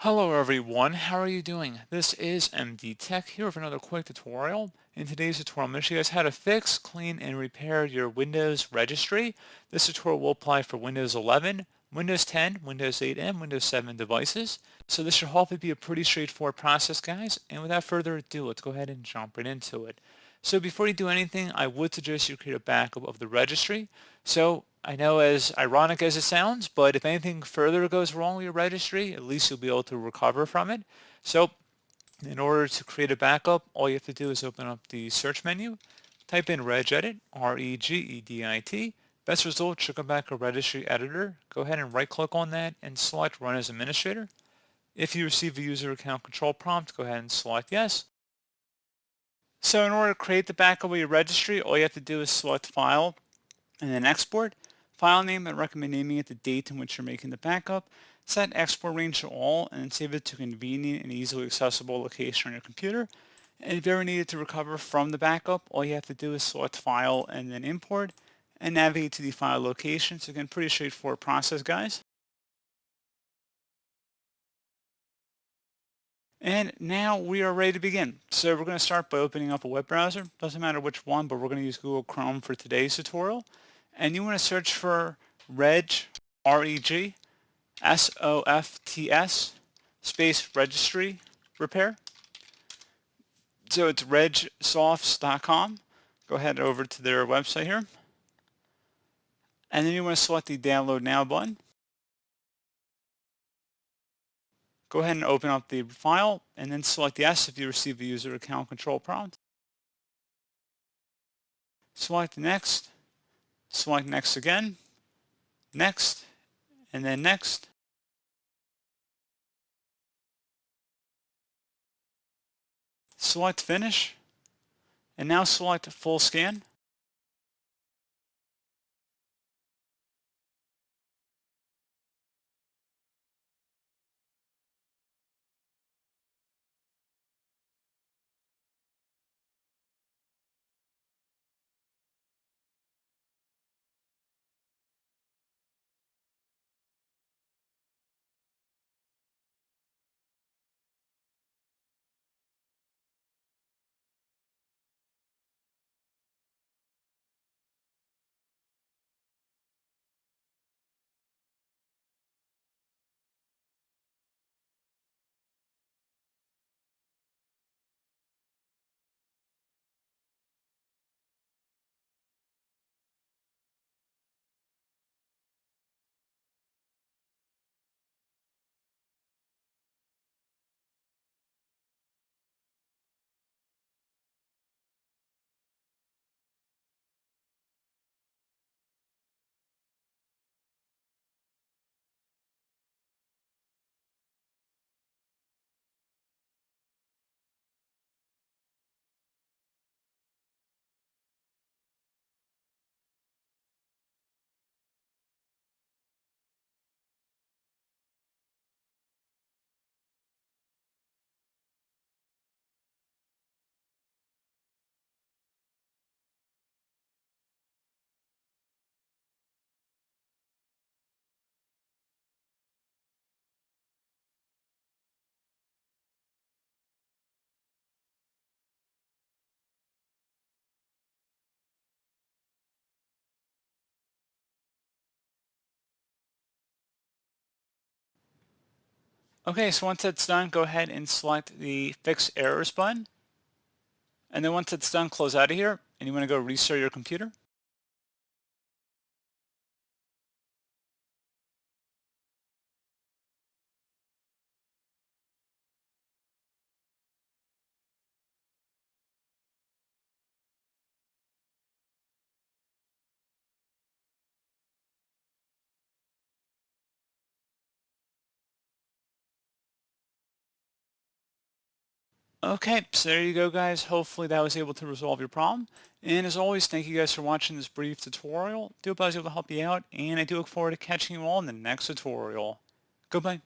Hello everyone, how are you doing? This is MD Tech here with another quick tutorial. In today's tutorial, I'm going to show you guys how to fix, clean, and repair your Windows registry. This tutorial will apply for Windows 11, Windows 10, Windows 8, and Windows 7 devices. So this should hopefully be a pretty straightforward process, guys. And without further ado, let's go ahead and jump right into it. So before you do anything, I would suggest you create a backup of the registry. So I know, as ironic as it sounds, but if anything further goes wrong with your registry, at least you'll be able to recover from it. So in order to create a backup, all you have to do is open up the search menu, type in regedit, R-E-G-E-D-I-T. Best result should come back a registry editor. Go ahead and right click on that and select run as administrator. If you receive a user account control prompt, go ahead and select yes. So in order to create the backup of your registry, all you have to do is select file and then export. File name, I recommend naming it the date in which you're making the backup. Set export range to all and then save it to a convenient and easily accessible location on your computer. And if you ever needed to recover from the backup, all you have to do is select file and then import and navigate to the file location. So again, pretty straightforward process, guys. And now we are ready to begin. So we're going to start by opening up a web browser. Doesn't matter which one, but we're going to use Google Chrome for today's tutorial. And you want to search for reg, R-E-G, S-O-F-T-S, space registry repair. So it's regsofts.com. Go ahead over to their website here. And then you want to select the download now button. Go ahead and open up the file and then select yes if you receive a user account control prompt. Select next, select next again, next, and then next. Select finish, and now select full scan. Okay, so once that's done, go ahead and select the Fix Errors button. And then once it's done, close out of here, and you want to go restart your computer. Okay, so there you go, guys. Hopefully that was able to resolve your problem. And as always, thank you guys for watching this brief tutorial. I do hope I was able to help you out, and I do look forward to catching you all in the next tutorial. Goodbye.